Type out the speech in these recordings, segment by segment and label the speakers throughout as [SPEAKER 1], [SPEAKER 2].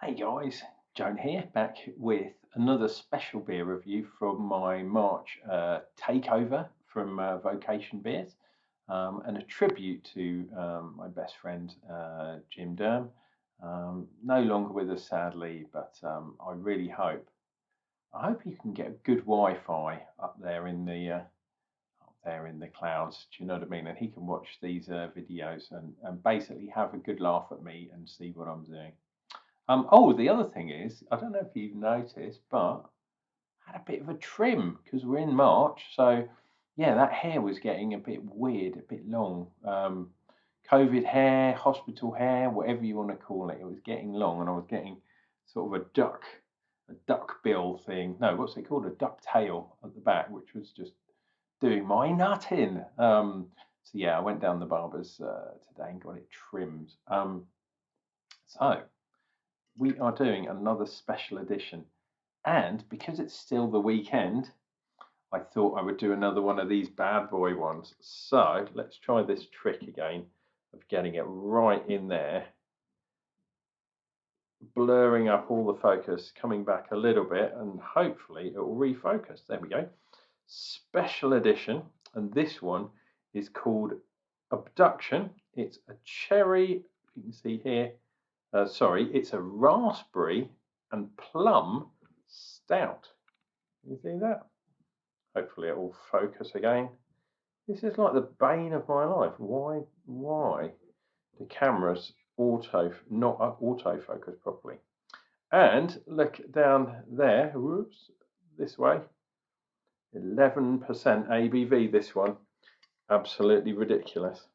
[SPEAKER 1] Hey guys, Joan here, back with another special beer review from my March takeover from Vocation Beers, and a tribute to my best friend Jim Derm. No longer with us sadly, but I hope you can get good Wi-Fi up there in the clouds. Do you know what I mean? And he can watch these videos and basically have a good laugh at me and see what I'm doing. Oh, the other thing is, I don't know if you've noticed, but I had a bit of a trim because we're in March. So, yeah, that hair was getting a bit weird, a bit long. COVID hair, hospital hair, whatever you want to call it. It was getting long, and I was getting sort of a duck bill thing. No, what's it called? A duck tail at the back, which was just doing my nut in. So yeah, I went down the barber's today and got it trimmed. So we are doing another special edition. And because it's still the weekend, I thought I would do another one of these bad boy ones. So let's try this trick again of getting it right in there, blurring up all the focus, coming back a little bit, and hopefully it will refocus. There we go. Special edition. And this one is called Abduction. It's a cherry, you can see here, it's a raspberry and plum stout. You see that? Hopefully it will focus again. This is like the bane of my life. Why the cameras not autofocus properly? And look down there. Whoops, this way. 11% ABV. This one, absolutely ridiculous.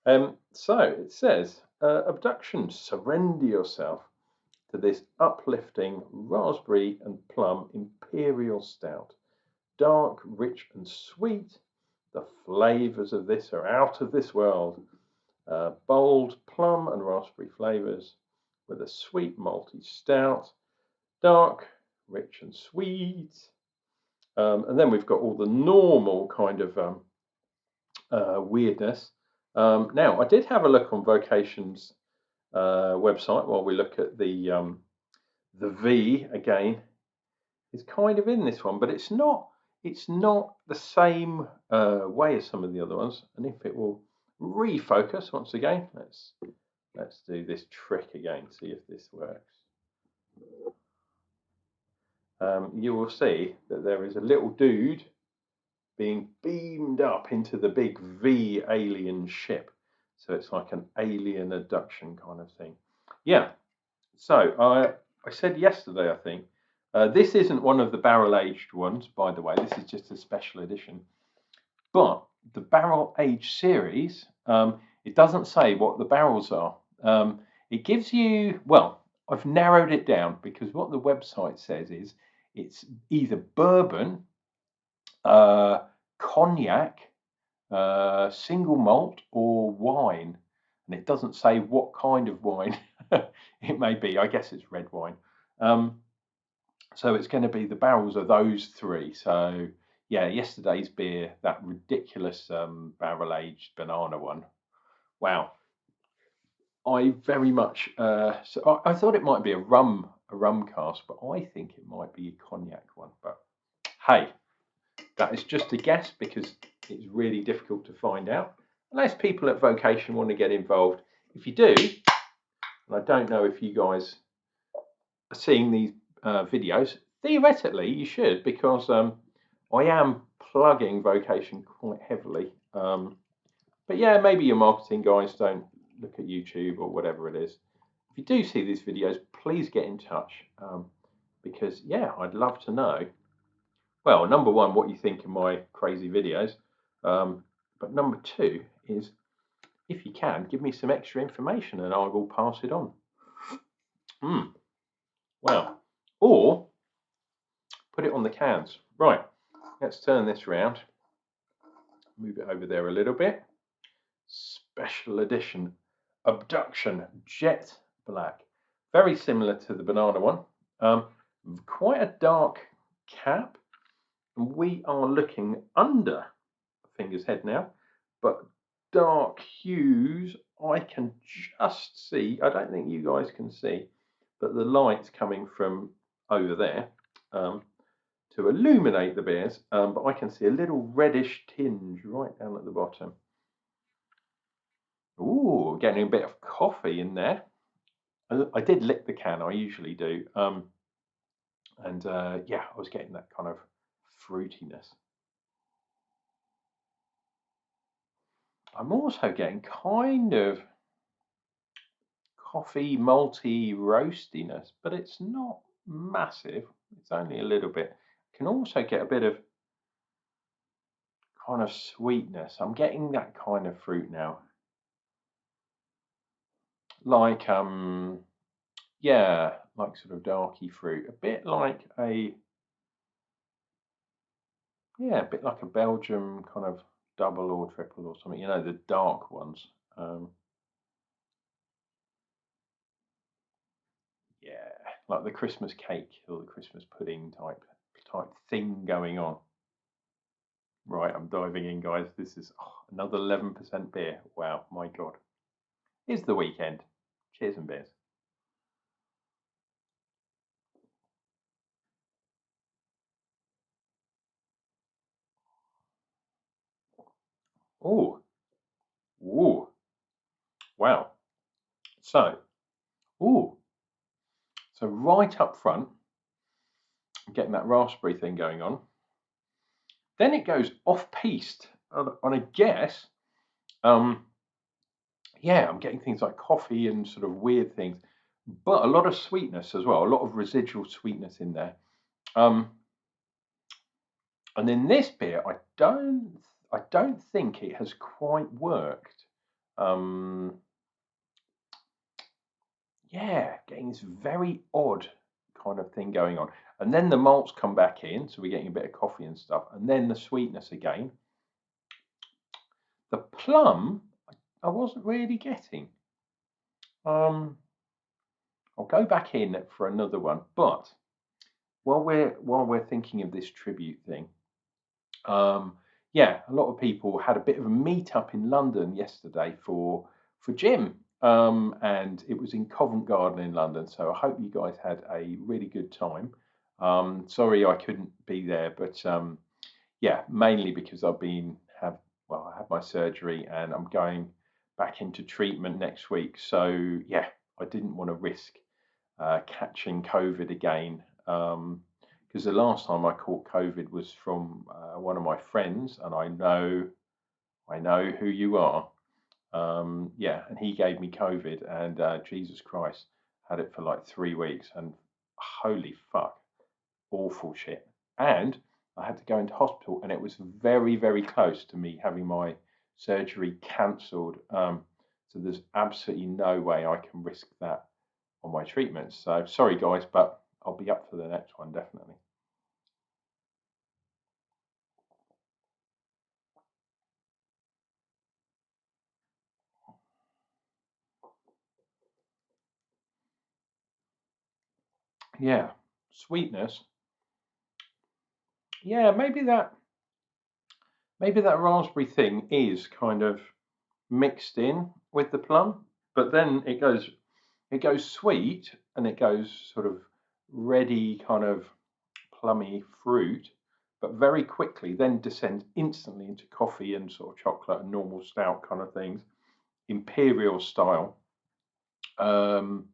[SPEAKER 1] So it says, Abduction. Surrender yourself to this uplifting raspberry and plum imperial stout. Dark, rich, and sweet. The flavors of this are out of this world. Bold plum and raspberry flavors with a sweet malty stout. Dark, rich, and sweet. And then we've got all the normal kind of weirdness. Now, I did have a look on Vocation's website while we look at the V again. It's kind of in this one, but it's not the same way as some of the other ones. And if it will refocus once again, let's do this trick again, see if this works. You will see that there is a little dude being beamed up into the big V alien ship. So it's like an alien abduction kind of thing. Yeah. So I said yesterday, I think, this isn't one of the barrel-aged ones, by the way. This is just a special edition. But the barrel-aged series, it doesn't say what the barrels are. It gives you, well, I've narrowed it down because what the website says is it's either bourbon, cognac, single malt, or wine. And it doesn't say what kind of wine it may be. I guess it's red wine. So it's going to be the barrels of those three. So yeah, yesterday's beer, that ridiculous barrel-aged banana one. Wow. I very much so I thought it might be a rum cast, but I think it might be a cognac one. But hey, that is just a guess because it's really difficult to find out unless people at Vocation want to get involved. If you do, and I don't know if you guys are seeing these videos, theoretically you should because I am plugging Vocation quite heavily. But yeah, maybe your marketing guys don't look at YouTube or whatever it is. If you do see these videos, please get in touch because yeah, I'd love to know. Well, number one, what you think of my crazy videos. But number two is, if you can, give me some extra information and I will pass it on. Well, or put it on the cans. Right, let's turn this round. Move it over there a little bit. Special edition Abduction Jet Black. Very similar to the banana one. Quite a dark cap. And we are looking under Finger's Head now, but dark hues I can just see. I don't think you guys can see, but the light's coming from over there to illuminate the beers, but I can see a little reddish tinge right down at the bottom. Ooh, getting a bit of coffee in there. I did lick the can, I usually do. And yeah, I was getting that kind of fruitiness. I'm also getting kind of coffee malty roastiness, but it's not massive. It's only a little bit. Can also get a bit of kind of sweetness. I'm getting that kind of fruit now. Like yeah, like sort of darky fruit. A bit like a a bit like a Belgium kind of double or triple or something, the dark ones. Yeah, like the Christmas cake or the Christmas pudding type thing going on. Right, I'm diving in, guys. This is another 11% beer. Wow, my God. It's the weekend. Cheers and beers. Oh, ooh, wow. So, ooh, so right up front, I'm getting that raspberry thing going on. Then it goes off-piste on I guess. Yeah, I'm getting things like coffee and sort of weird things, but a lot of sweetness as well, a lot of residual sweetness in there. And in this beer, I don't think it has quite worked. Yeah, getting this very odd kind of thing going on. And then the malts come back in, so we're getting a bit of coffee and stuff, and then the sweetness again. The plum, I wasn't really getting. I'll go back in for another one, but while we're thinking of this tribute thing, yeah, a lot of people had a bit of a meet up in London yesterday for gym, and it was in Covent Garden in London. So I hope you guys had a really good time. Sorry I couldn't be there, but yeah, mainly because I had my surgery and I'm going back into treatment next week. So yeah, I didn't want to risk catching COVID again. Because the last time I caught COVID was from one of my friends, and I know who you are. Yeah, and he gave me COVID, and Jesus Christ, had it for like 3 weeks, and holy fuck, awful shit. And I had to go into hospital, and it was very, very close to me having my surgery cancelled. So there's absolutely no way I can risk that on my treatments. So sorry, guys, but I'll be up for the next one definitely. Yeah, sweetness. Yeah, maybe that raspberry thing is kind of mixed in with the plum, but then it goes sweet and it goes sort of reddy kind of plummy fruit, but very quickly then descends instantly into coffee and sort of chocolate and normal stout kind of things, imperial style. Um,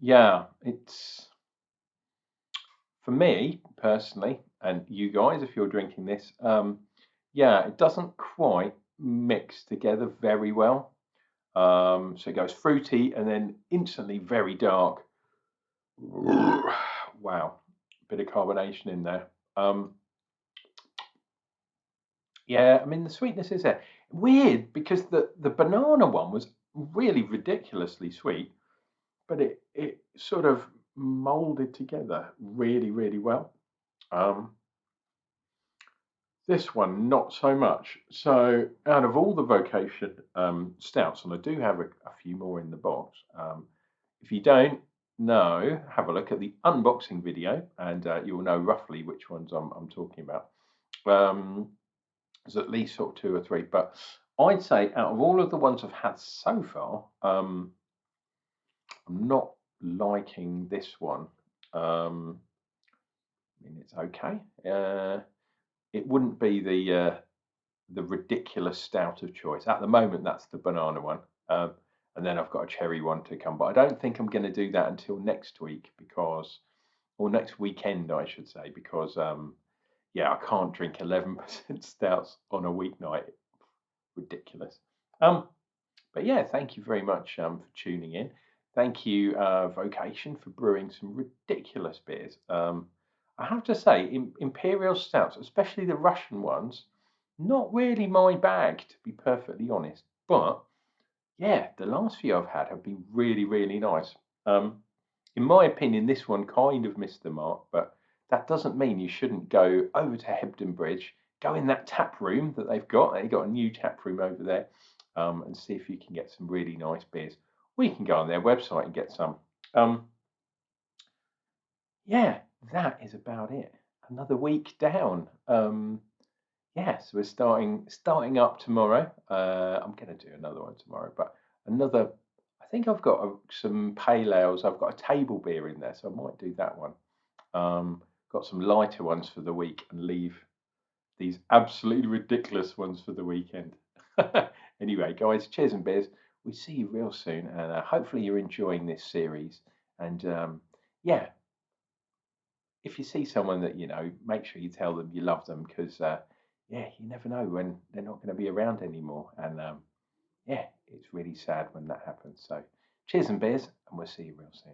[SPEAKER 1] yeah, it's for me personally, and you guys, if you're drinking this, yeah, it doesn't quite mix together very well. So it goes fruity and then instantly very dark. Wow, bit of carbonation in there. Yeah, I mean the sweetness is there. Weird because the banana one was really ridiculously sweet, but it sort of molded together really, really well. Um, This one, not so much. So, out of all the Vocation stouts, and I do have a few more in the box, if you don't know, have a look at the unboxing video and you'll know roughly which ones I'm talking about. There's at least sort of two or three, but I'd say out of all of the ones I've had so far, I'm not liking this one. I mean, it's okay. It wouldn't be the ridiculous stout of choice at the moment. That's the banana one, and then I've got a cherry one to come. But I don't think I'm going to do that until next week or next weekend, I should say, because yeah, I can't drink 11% stouts on a weeknight. Ridiculous. Um, but yeah, thank you very much for tuning in. Thank you, Vocation, for brewing some ridiculous beers. I have to say, imperial stouts, especially the Russian ones, not really my bag, to be perfectly honest. But yeah, the last few I've had have been really, really nice. In my opinion, this one kind of missed the mark, but that doesn't mean you shouldn't go over to Hebden Bridge, go in that tap room that they've got. They've got a new tap room over there, and see if you can get some really nice beers. Or you can go on their website and get some. Um, yeah, that is about it. Another week down. Yeah, so we're starting up tomorrow. I'm going to do another one tomorrow, but another. I think I've got some pale ales. I've got a table beer in there, so I might do that one. Got some lighter ones for the week and leave these absolutely ridiculous ones for the weekend. Anyway, guys, cheers and beers. We see you real soon, and hopefully you're enjoying this series. And yeah, if you see someone that you know, make sure you tell them you love them because yeah, you never know when they're not going to be around anymore. And yeah, it's really sad when that happens. So cheers and beers, and we'll see you real soon.